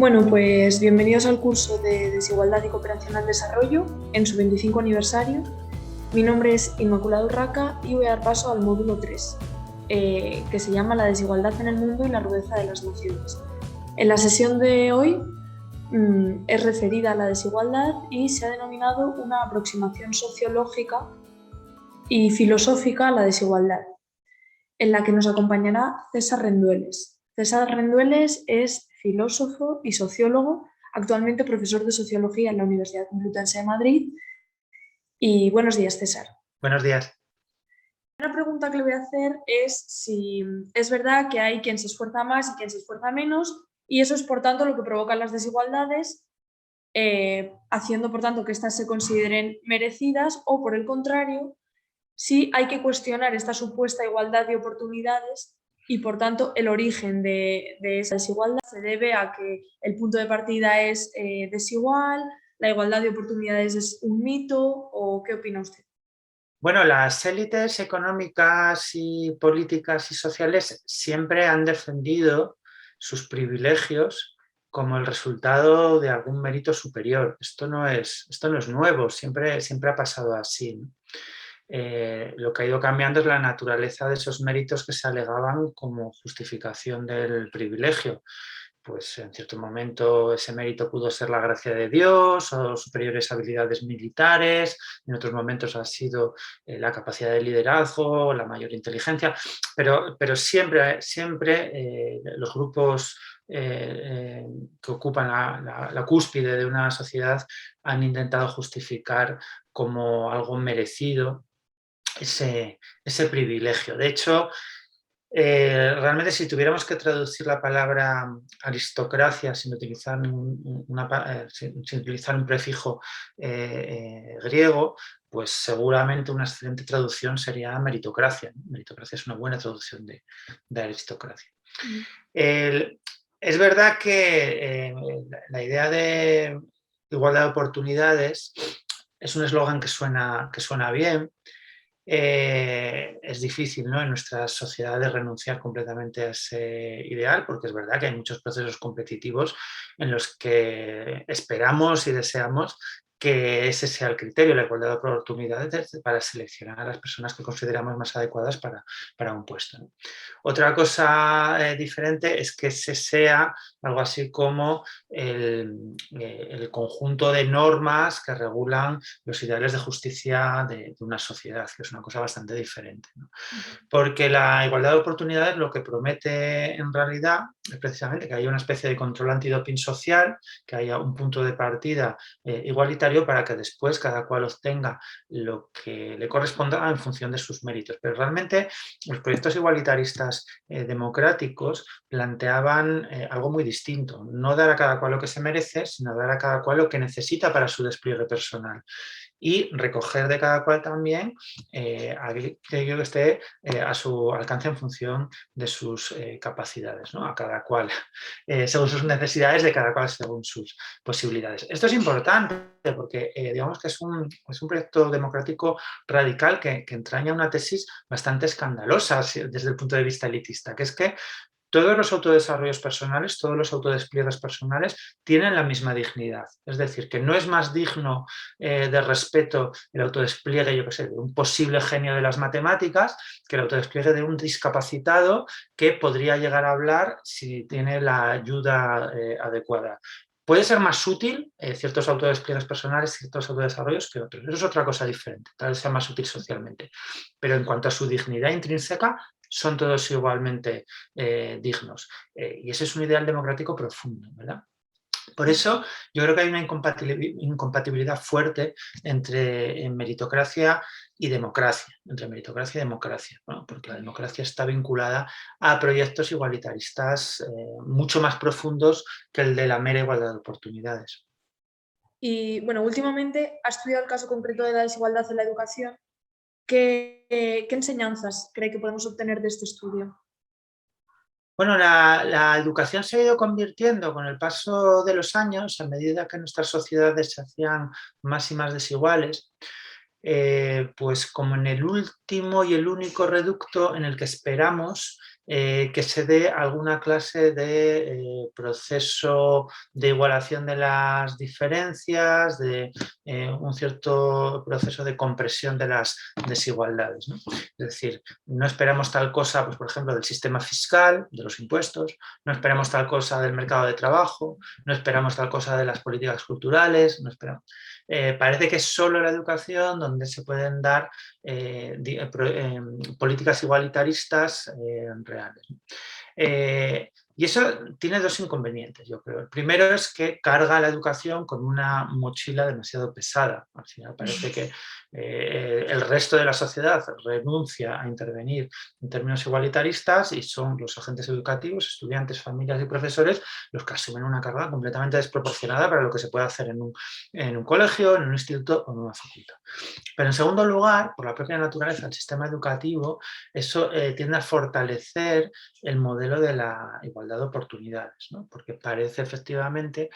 Bueno, pues bienvenidos al curso de Desigualdad y Cooperación al Desarrollo en su 25 aniversario. Mi nombre es Inmaculada Urraca y voy a dar paso al módulo 3, que se llama La desigualdad en el mundo y la rudeza de las naciones. En la sesión de hoy es referida a la desigualdad y se ha denominado una aproximación sociológica y filosófica a la desigualdad, en la que nos acompañará César Rendueles. César Rendueles es filósofo y sociólogo, actualmente profesor de sociología en la Universidad Complutense de Madrid. Y buenos días, César. Buenos días. Una pregunta que le voy a hacer es si es verdad que hay quien se esfuerza más y quien se esfuerza menos, y eso es, por tanto, lo que provoca las desigualdades, haciendo, por tanto, que éstas se consideren merecidas, o, por el contrario, si hay que cuestionar esta supuesta igualdad de oportunidades y, por tanto, el origen de esa desigualdad se debe a que el punto de partida es desigual, la igualdad de oportunidades es un mito, ¿o qué opina usted? Bueno, las élites económicas y políticas y sociales siempre han defendido sus privilegios como el resultado de algún mérito superior. Esto no es nuevo, siempre ha pasado así, ¿no? Lo que ha ido cambiando es la naturaleza de esos méritos que se alegaban como justificación del privilegio. Pues en cierto momento ese mérito pudo ser la gracia de Dios o superiores habilidades militares, en otros momentos ha sido la capacidad de liderazgo, la mayor inteligencia, pero siempre los grupos que ocupan la cúspide de una sociedad han intentado justificar como algo merecido ese privilegio. De hecho, realmente, si tuviéramos que traducir la palabra aristocracia sin utilizar sin utilizar un prefijo griego, pues seguramente una excelente traducción sería meritocracia, ¿no? Meritocracia es una buena traducción de aristocracia. Es verdad que la idea de igualdad de oportunidades es un eslogan que suena bien. Es difícil, ¿no?, en nuestra sociedad de renunciar completamente a ese ideal, porque es verdad que hay muchos procesos competitivos en los que esperamos y deseamos que ese sea el criterio, la igualdad de oportunidades para seleccionar a las personas que consideramos más adecuadas para un puesto, ¿no? Otra cosa diferente es que ese sea algo así como el conjunto de normas que regulan los ideales de justicia de una sociedad, que es una cosa bastante diferente, ¿no? Porque la igualdad de oportunidades lo que promete en realidad es precisamente que haya una especie de control antidoping social, que haya un punto de partida igualitario para que después cada cual obtenga lo que le corresponda en función de sus méritos. Pero realmente los proyectos igualitaristas democráticos planteaban algo muy distinto: no dar a cada cual lo que se merece, sino dar a cada cual lo que necesita para su despliegue personal, y recoger de cada cual también aquello que esté a su alcance en función de sus capacidades, ¿no? A cada cual según sus necesidades, de cada cual según sus posibilidades. Esto es importante porque digamos que es un proyecto democrático radical que entraña una tesis bastante escandalosa desde el punto de vista elitista, que es que todos los autodesarrollos personales, todos los autodespliegues personales tienen la misma dignidad. Es decir, que no es más digno de respeto el autodespliegue, yo qué sé, de un posible genio de las matemáticas que el autodespliegue de un discapacitado que podría llegar a hablar si tiene la ayuda adecuada. Puede ser más útil ciertos autodespliegues personales, ciertos autodesarrollos que otros. Eso es otra cosa diferente, tal vez sea más útil socialmente. Pero en cuanto a su dignidad intrínseca, son todos igualmente dignos. Y ese es un ideal democrático profundo, ¿verdad? Por eso yo creo que hay una incompatibilidad fuerte entre meritocracia y democracia, ¿no? Porque la democracia está vinculada a proyectos igualitaristas mucho más profundos que el de la mera igualdad de oportunidades. Y bueno, últimamente ha estudiado el caso concreto de la desigualdad en la educación. ¿Qué enseñanzas cree que podemos obtener de este estudio? Bueno, la educación se ha ido convirtiendo con el paso de los años, a medida que nuestras sociedades se hacían más y más desiguales, pues como en el último y el único reducto en el que esperamos que se dé alguna clase de proceso de igualación de las diferencias, de un cierto proceso de compresión de las desigualdades, ¿no? Es decir, no esperamos tal cosa, pues, por ejemplo, del sistema fiscal, de los impuestos, no esperamos tal cosa del mercado de trabajo, no esperamos tal cosa de las políticas culturales, no esperamos. Parece que es solo la educación donde se pueden dar políticas igualitaristas reales. Y eso tiene dos inconvenientes, yo creo. El primero es que carga la educación con una mochila demasiado pesada. Al final parece que el resto de la sociedad renuncia a intervenir en términos igualitaristas y son los agentes educativos, estudiantes, familias y profesores los que asumen una carga completamente desproporcionada para lo que se puede hacer en un colegio, en un instituto o en una facultad. Pero en segundo lugar, por la propia naturaleza del sistema educativo, eso tiende a fortalecer el modelo de la igualdad de oportunidades, ¿no? Porque parece efectivamente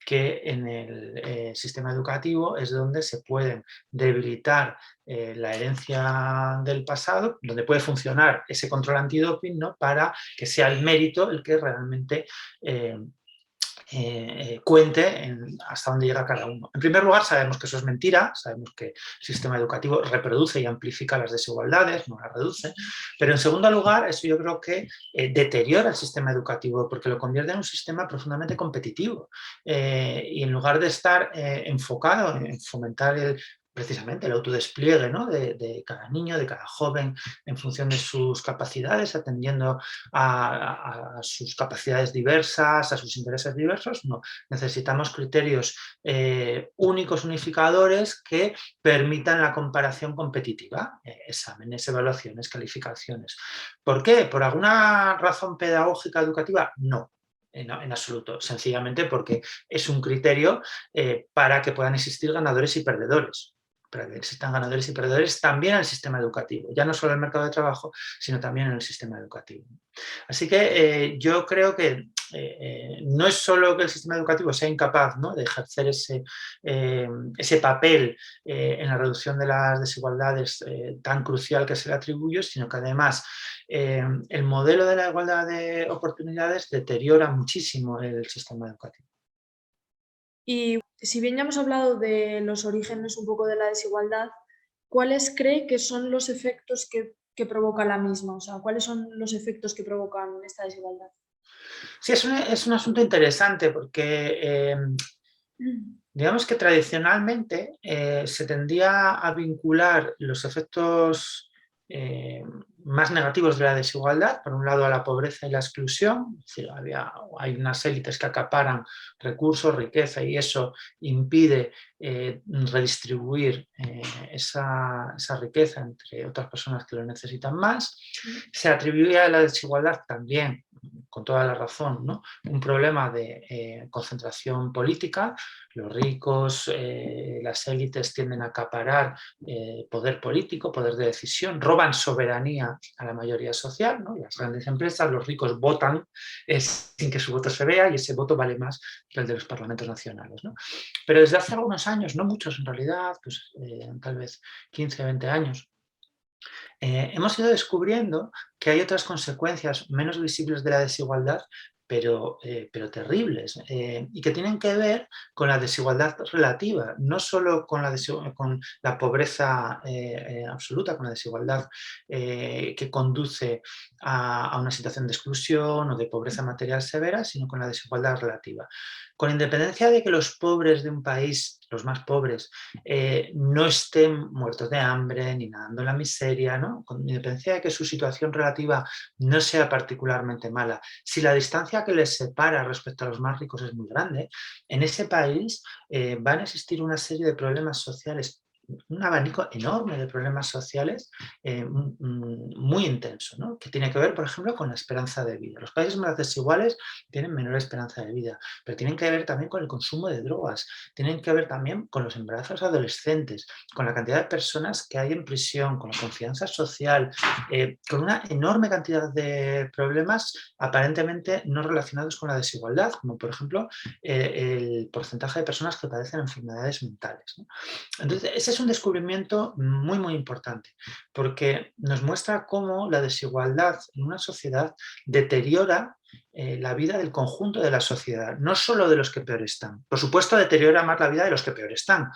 que en el sistema educativo es donde se pueden debilitar la herencia del pasado, donde puede funcionar ese control antidoping, ¿no? Para que sea el mérito el que realmente cuente hasta dónde llega cada uno. En primer lugar, sabemos que eso es mentira, sabemos que el sistema educativo reproduce y amplifica las desigualdades, no las reduce, pero en segundo lugar, eso yo creo que deteriora el sistema educativo porque lo convierte en un sistema profundamente competitivo y en lugar de estar enfocado en fomentar precisamente el autodespliegue, ¿no? de cada niño, de cada joven, en función de sus capacidades, atendiendo a sus capacidades diversas, a sus intereses diversos. No, necesitamos criterios únicos, unificadores, que permitan la comparación competitiva, exámenes, evaluaciones, calificaciones. ¿Por qué? ¿Por alguna razón pedagógica educativa? No. En absoluto, sencillamente porque es un criterio para que puedan existir ganadores y perdedores, para que existan ganadores y perdedores también en el sistema educativo, ya no solo en el mercado de trabajo, sino también en el sistema educativo. Así que yo creo que no es solo que el sistema educativo sea incapaz, ¿no? de ejercer ese papel en la reducción de las desigualdades tan crucial que se le atribuye, sino que además el modelo de la igualdad de oportunidades deteriora muchísimo el sistema educativo. Y si bien ya hemos hablado de los orígenes un poco de la desigualdad, ¿cuáles cree que son los efectos que provoca la misma? O sea, ¿cuáles son los efectos que provocan esta desigualdad? Sí, es un asunto interesante porque digamos que tradicionalmente se tendía a vincular los efectos más negativos de la desigualdad, por un lado a la pobreza y la exclusión, es decir, hay unas élites que acaparan recursos, riqueza, y eso impide redistribuir esa riqueza entre otras personas que lo necesitan más. Se atribuía a la desigualdad también, con toda la razón, ¿no? Un problema de concentración política. Los ricos, las élites tienden a acaparar poder político, poder de decisión, roban soberanía a la mayoría social, ¿no? Las grandes empresas, los ricos votan sin que su voto se vea y ese voto vale más que el de los parlamentos nacionales, ¿no? Pero desde hace algunos años, no muchos en realidad, pues tal vez 15, 20 años, hemos ido descubriendo que hay otras consecuencias menos visibles de la desigualdad, pero terribles, y que tienen que ver con la desigualdad relativa, no solo con la pobreza absoluta, con la desigualdad que conduce a una situación de exclusión o de pobreza material severa, sino con la desigualdad relativa. Con independencia de que los pobres de un país, los más pobres, no estén muertos de hambre ni nadando en la miseria, ¿no? Con independencia de que su situación relativa no sea particularmente mala, si la distancia que les separa respecto a los más ricos es muy grande, en ese país van a existir una serie de problemas sociales, un abanico enorme de problemas sociales muy intenso, ¿no? Que tiene que ver, por ejemplo, con la esperanza de vida. Los países más desiguales tienen menor esperanza de vida, pero tienen que ver también con el consumo de drogas, tienen que ver también con los embarazos adolescentes, con la cantidad de personas que hay en prisión, con la confianza social, con una enorme cantidad de problemas aparentemente no relacionados con la desigualdad, como por ejemplo el porcentaje de personas que padecen enfermedades mentales, ¿no? Entonces, ese ese es un descubrimiento muy, muy importante, porque nos muestra cómo la desigualdad en una sociedad deteriora la vida del conjunto de la sociedad, no solo de los que peor están. Por supuesto, deteriora más la vida de los que peor están,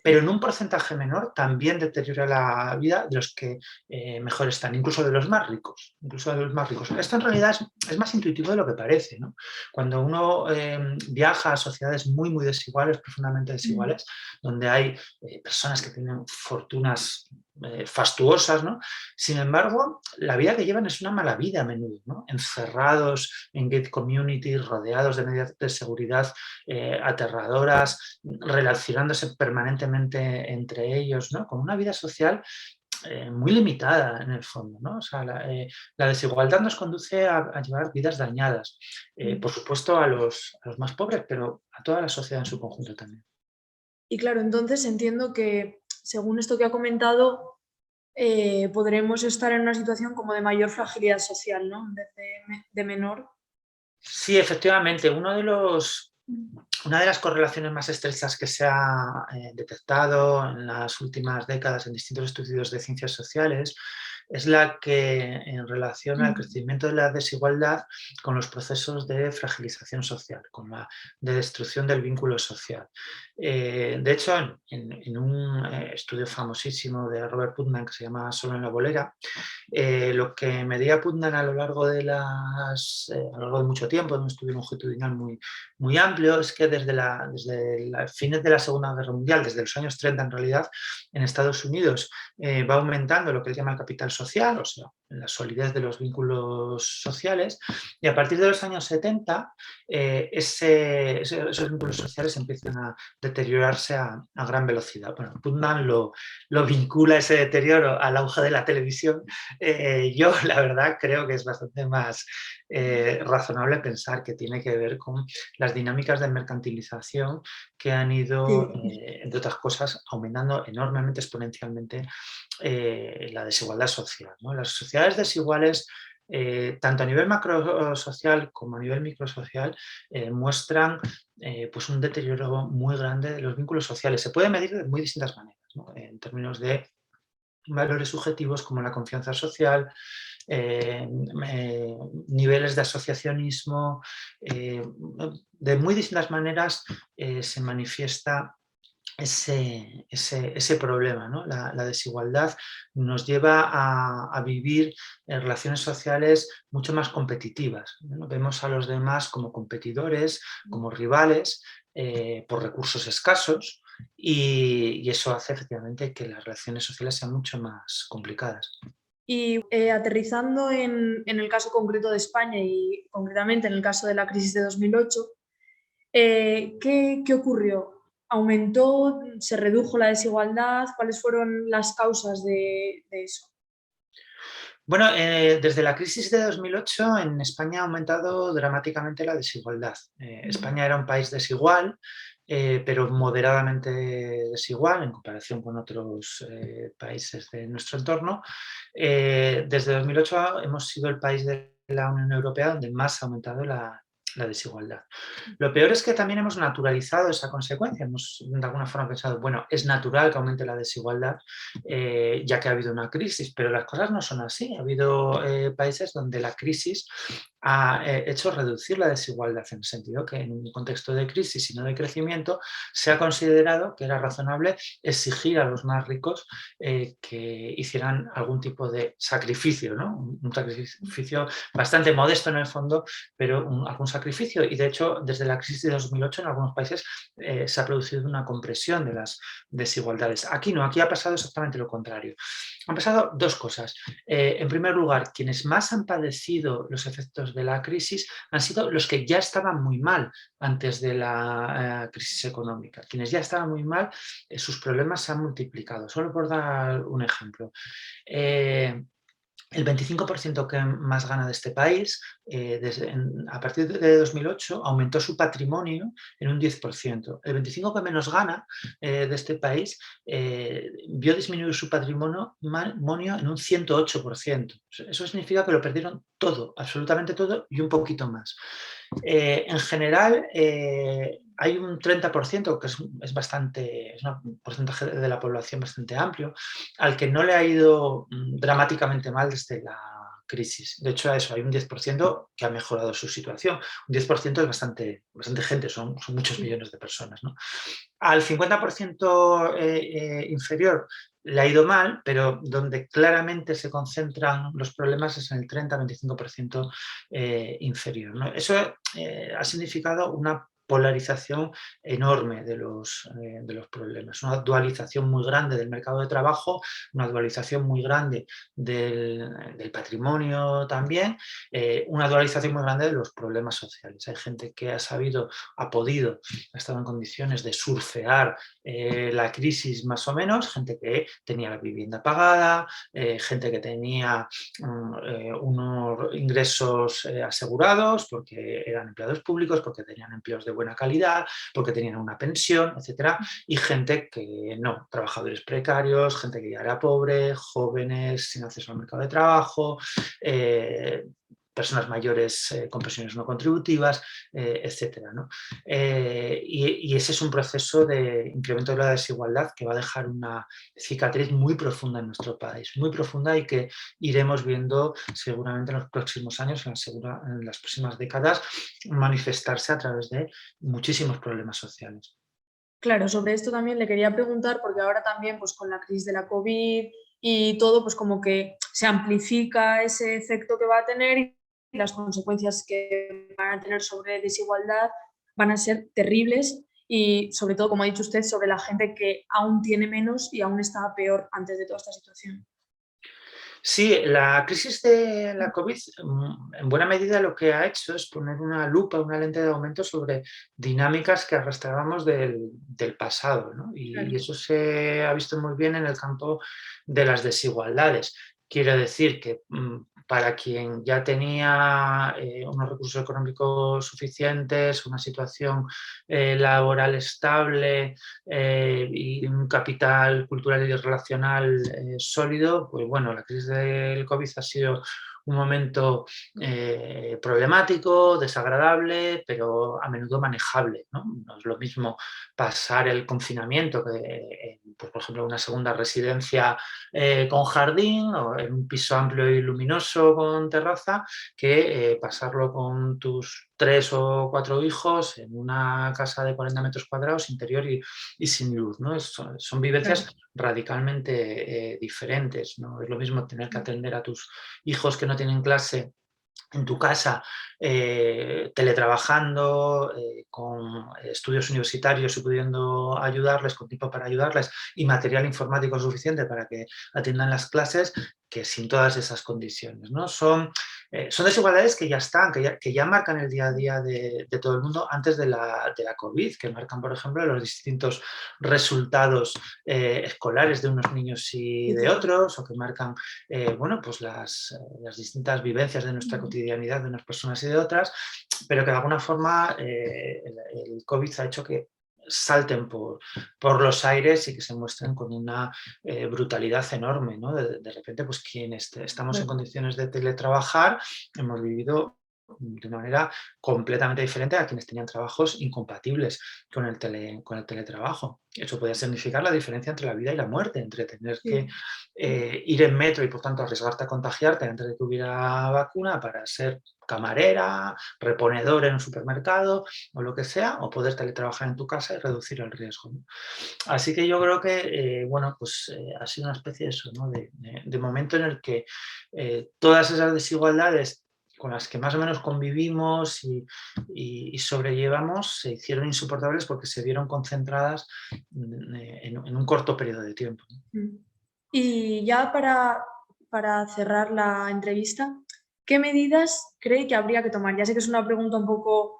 pero en un porcentaje menor también deteriora la vida de los que mejor están, incluso de los más ricos. Incluso de los más ricos. Esto en realidad es más intuitivo de lo que parece, ¿no? Cuando uno viaja a sociedades muy, muy desiguales, profundamente desiguales, donde hay personas que tienen fortunas fastuosas, ¿no? Sin embargo, la vida que llevan es una mala vida a menudo, ¿no? Encerrados en gate communities, rodeados de medidas de seguridad aterradoras, relacionándose permanentemente entre ellos, ¿no? Con una vida social muy limitada en el fondo, ¿no? O sea, la desigualdad nos conduce a llevar vidas dañadas, por supuesto a los más pobres, pero a toda la sociedad en su conjunto también. Y claro, entonces entiendo que, según esto que ha comentado, podremos estar en una situación como de mayor fragilidad social, ¿no? En vez de menor. Sí, efectivamente, una de las correlaciones más estrechas que se ha detectado en las últimas décadas en distintos estudios de ciencias sociales es la que en relación al crecimiento de la desigualdad con los procesos de fragilización social, con la de destrucción del vínculo social. De hecho, en un estudio famosísimo de Robert Putnam que se llama Solo en la bolera, lo que medía Putnam a lo largo de mucho tiempo, en un estudio longitudinal muy, muy amplio, es que desde fines de la Segunda Guerra Mundial, desde los años 30 en realidad, en Estados Unidos va aumentando lo que él llama el capital social, o sea, la solidez de los vínculos sociales, y a partir de los años 70 esos vínculos sociales empiezan a deteriorarse a gran velocidad. Bueno, Putnam lo vincula ese deterioro al auge de la televisión. Yo, la verdad, creo que es bastante más razonable pensar que tiene que ver con las dinámicas de mercantilización que han ido, entre otras cosas, aumentando enormemente, exponencialmente la desigualdad social, ¿no? Las sociedades desiguales, tanto a nivel macrosocial como a nivel microsocial, muestran pues un deterioro muy grande de los vínculos sociales. Se puede medir de muy distintas maneras, ¿no? En términos de valores subjetivos como la confianza social, niveles de asociacionismo, de muy distintas maneras se manifiesta ese problema, ¿no? La desigualdad nos lleva a vivir relaciones sociales mucho más competitivas, ¿no? Vemos a los demás como competidores, como rivales, por recursos escasos, y eso hace efectivamente que las relaciones sociales sean mucho más complicadas. Y aterrizando en el caso concreto de España y concretamente en el caso de la crisis de 2008, ¿qué ocurrió? ¿Aumentó? ¿Se redujo la desigualdad? ¿Cuáles fueron las causas de eso? Bueno, desde la crisis de 2008 en España ha aumentado dramáticamente la desigualdad. España era un país desigual, pero moderadamente desigual en comparación con otros países de nuestro entorno. Desde 2008 hemos sido el país de la Unión Europea donde más ha aumentado la desigualdad. Lo peor es que también hemos naturalizado esa consecuencia. Hemos de alguna forma pensado, bueno, es natural que aumente la desigualdad ya que ha habido una crisis, pero las cosas no son así. Ha habido países donde la crisis ha hecho reducir la desigualdad, en el sentido que en un contexto de crisis y no de crecimiento se ha considerado que era razonable exigir a los más ricos que hicieran algún tipo de sacrificio, ¿no? Un sacrificio bastante modesto en el fondo, pero algún sacrificio. Y de hecho, desde la crisis de 2008 en algunos países se ha producido una compresión de las desigualdades. Aquí no, aquí ha pasado exactamente lo contrario. Han pasado dos cosas. En primer lugar, quienes más han padecido los efectos de la crisis han sido los que ya estaban muy mal antes de la crisis económica. Quienes ya estaban muy mal, sus problemas se han multiplicado. Solo por dar un ejemplo. El 25% que más gana de este país, a partir de 2008, aumentó su patrimonio en un 10%. El 25% que menos gana de este país vio disminuir su patrimonio en un 108%. Eso significa que lo perdieron todo, absolutamente todo y un poquito más. En general, hay un 30%, que es bastante, es un porcentaje de la población bastante amplio, al que no le ha ido dramáticamente mal desde la crisis. De hecho, a eso, hay un 10% que ha mejorado su situación. Un 10% es bastante gente, son muchos millones de personas, ¿no? Al 50% inferior le ha ido mal, pero donde claramente se concentran los problemas es en el 30-25% inferior, ¿no? Eso ha significado una polarización enorme de los problemas, una dualización muy grande del mercado de trabajo, una dualización muy grande del patrimonio también, una dualización muy grande de los problemas sociales. Hay gente que ha podido, ha estado en condiciones de surfear la crisis más o menos, gente que tenía la vivienda pagada, gente que tenía unos ingresos asegurados porque eran empleados públicos, porque tenían empleos de buena calidad, porque tenían una pensión, etcétera, y gente que no, trabajadores precarios, gente que ya era pobre, jóvenes sin acceso al mercado de trabajo, personas mayores con pensiones no contributivas, etcétera, ¿no? Y ese es un proceso de incremento de la desigualdad que va a dejar una cicatriz muy profunda en nuestro país, muy profunda, y que iremos viendo seguramente en los próximos años, en las próximas décadas, manifestarse a través de muchísimos problemas sociales. Claro, sobre esto también le quería preguntar, porque ahora también, pues con la crisis de la COVID y todo, pues como que se amplifica ese efecto que va a tener y las consecuencias que van a tener sobre desigualdad van a ser terribles y sobre todo, como ha dicho usted, sobre la gente que aún tiene menos y aún estaba peor antes de toda esta situación. Sí, la crisis de la COVID en buena medida lo que ha hecho es poner una lupa, una lente de aumento sobre dinámicas que arrastrábamos del pasado, ¿no? Y Claro. eso se ha visto muy bien en el campo de las desigualdades. Quiero decir que para quien ya tenía unos recursos económicos suficientes, una situación laboral estable, y un capital cultural y relacional sólido, pues bueno, la crisis del COVID ha sido un momento problemático, desagradable, pero a menudo manejable, ¿no? No es lo mismo pasar el confinamiento que, pues, por ejemplo, una segunda residencia con jardín o en un piso amplio y luminoso con terraza, que pasarlo con tus 3 o 4 hijos en una casa de 40 metros cuadrados, interior y sin luz, ¿no? Son Claro. vivencias radicalmente diferentes, ¿no? Es lo mismo tener que atender a tus hijos que no tienen clase en tu casa, teletrabajando, con estudios universitarios y pudiendo ayudarles, con tiempo para ayudarles y material informático suficiente para que atiendan las clases, que sin todas esas condiciones, ¿no? Son desigualdades que ya están, que ya marcan el día a día de todo el mundo antes de la COVID, que marcan, por ejemplo, los distintos resultados escolares de unos niños y de otros, o que marcan bueno, pues las distintas vivencias de nuestra cotidianidad de unas personas y de otras, pero que de alguna forma el COVID ha hecho que salten por los aires y que se muestren con una brutalidad enorme, ¿no? De repente, pues quienes estamos en condiciones de teletrabajar, hemos vivido de una manera completamente diferente a quienes tenían trabajos incompatibles con el teletrabajo. Eso podía significar la diferencia entre la vida y la muerte, entre tener que Sí. ir en metro y por tanto arriesgarte a contagiarte antes de que hubiera vacuna para ser camarera, reponedor en un supermercado o lo que sea, o poder teletrabajar en tu casa y reducir el riesgo, ¿no? Así que yo creo que bueno, pues ha sido una especie de eso, ¿no? De momento en el que todas esas desigualdades con las que más o menos convivimos y sobrellevamos se hicieron insoportables porque se vieron concentradas en un corto periodo de tiempo, ¿no? Y ya para cerrar la entrevista, ¿qué medidas cree que habría que tomar? Ya sé que es una pregunta un poco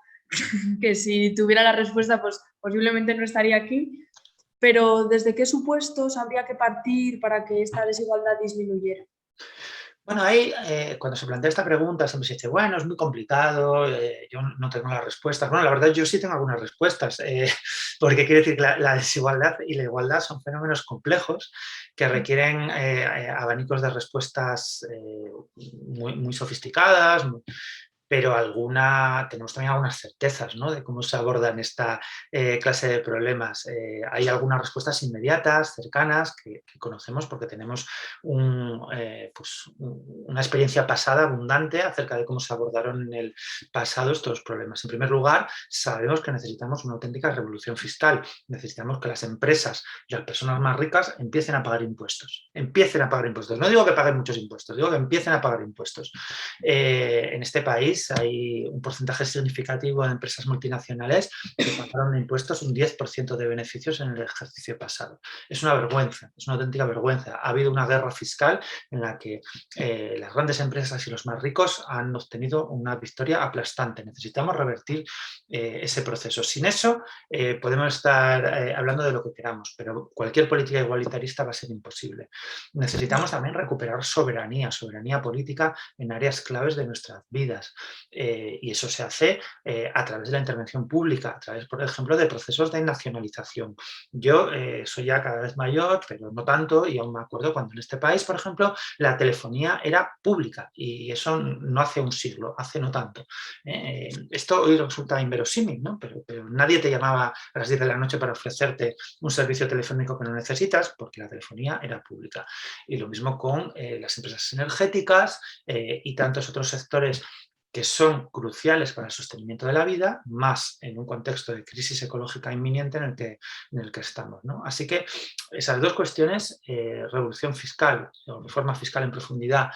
que si tuviera la respuesta, pues posiblemente no estaría aquí, pero ¿desde qué supuestos habría que partir para que esta desigualdad disminuyera? Bueno, ahí cuando se plantea esta pregunta siempre se dice, bueno, es muy complicado, yo no tengo las respuestas. Bueno, la verdad yo sí tengo algunas respuestas, porque quiere decir que la desigualdad y la igualdad son fenómenos complejos que requieren abanicos de respuestas muy sofisticadas, pero tenemos también algunas certezas, ¿no?, de cómo se abordan esta clase de problemas. Hay algunas respuestas inmediatas, cercanas, que conocemos porque tenemos una experiencia pasada abundante acerca de cómo se abordaron en el pasado estos problemas. En primer lugar, sabemos que necesitamos una auténtica revolución fiscal. Necesitamos que las empresas y las personas más ricas empiecen a pagar impuestos. No digo que paguen muchos impuestos, digo que empiecen a pagar impuestos. En este país hay un porcentaje significativo de empresas multinacionales que pagaron de impuestos un 10% de beneficios en el ejercicio pasado. Es una vergüenza, es una auténtica vergüenza. Ha habido una guerra fiscal en la que las grandes empresas y los más ricos han obtenido una victoria aplastante. Necesitamos revertir ese proceso. Sin eso podemos estar hablando de lo que queramos, pero cualquier política igualitarista va a ser imposible. Necesitamos también recuperar soberanía política en áreas claves de nuestras vidas. Y eso se hace a través de la intervención pública, a través, por ejemplo, de procesos de nacionalización. Yo soy ya cada vez mayor, pero no tanto, y aún me acuerdo cuando en este país, por ejemplo, la telefonía era pública, y eso no hace un siglo, hace no tanto. Esto hoy resulta inverosímil, ¿no? Pero nadie te llamaba a las 10 de la noche para ofrecerte un servicio telefónico que no necesitas, porque la telefonía era pública. Y lo mismo con las empresas energéticas y tantos otros sectores que son cruciales para el sostenimiento de la vida, más en un contexto de crisis ecológica inminente en el que estamos, ¿no? Así que esas dos cuestiones, revolución fiscal o reforma fiscal en profundidad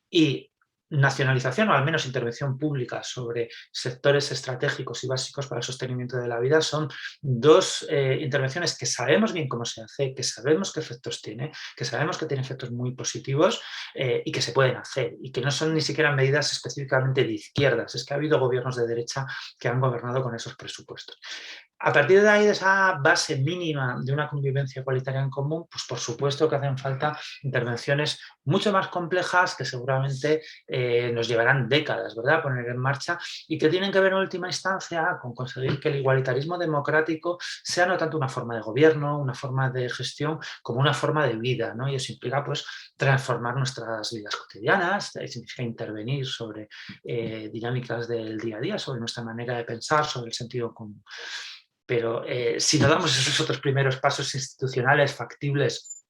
y nacionalización o al menos intervención pública sobre sectores estratégicos y básicos para el sostenimiento de la vida, son dos intervenciones que sabemos bien cómo se hace, que sabemos qué efectos tiene, que sabemos que tiene efectos muy positivos y que se pueden hacer, y que no son ni siquiera medidas específicamente de izquierdas. Es que ha habido gobiernos de derecha que han gobernado con esos presupuestos. A partir de ahí, de esa base mínima de una convivencia igualitaria en común, pues por supuesto que hacen falta intervenciones mucho más complejas que seguramente nos llevarán décadas, ¿verdad?, a poner en marcha, y que tienen que ver en última instancia con conseguir que el igualitarismo democrático sea no tanto una forma de gobierno, una forma de gestión, como una forma de vida, ¿no? Y eso implica, pues, transformar nuestras vidas cotidianas, significa intervenir sobre dinámicas del día a día, sobre nuestra manera de pensar, sobre el sentido común. Pero si no damos esos otros primeros pasos institucionales factibles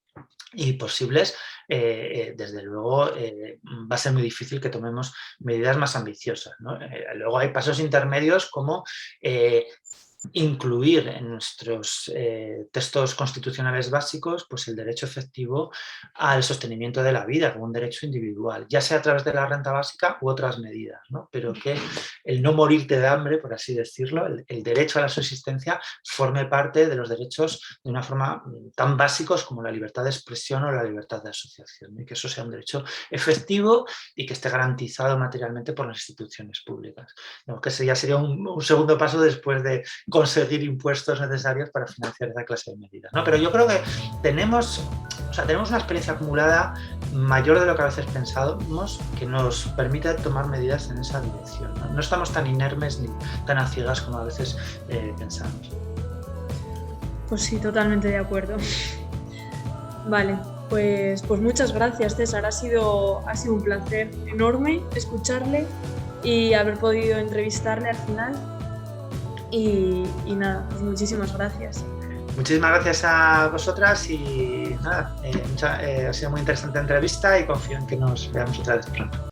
y posibles, desde luego va a ser muy difícil que tomemos medidas más ambiciosas, ¿no? Luego hay pasos intermedios como incluir en nuestros textos constitucionales básicos, pues, el derecho efectivo al sostenimiento de la vida como un derecho individual, ya sea a través de la renta básica u otras medidas, ¿no? Pero que el no morirte de hambre, por así decirlo, el derecho a la subsistencia, forme parte de los derechos de una forma tan básicos como la libertad de expresión o la libertad de asociación, y que eso sea un derecho efectivo y que esté garantizado materialmente por las instituciones públicas. Digamos que ese ya sería un segundo paso después de conseguir impuestos necesarios para financiar esa clase de medidas, ¿no? Pero yo creo que tenemos una experiencia acumulada mayor de lo que a veces pensábamos, que nos permite tomar medidas en esa dirección, ¿no? No estamos tan inermes ni tan a ciegas como a veces pensamos. Pues sí, totalmente de acuerdo. Vale, pues muchas gracias, César. Ha sido un placer enorme escucharle y haber podido entrevistarle al final. Y nada, pues muchísimas gracias. Muchísimas gracias a vosotras y nada, ha sido muy interesante la entrevista y confío en que nos veamos otra vez pronto.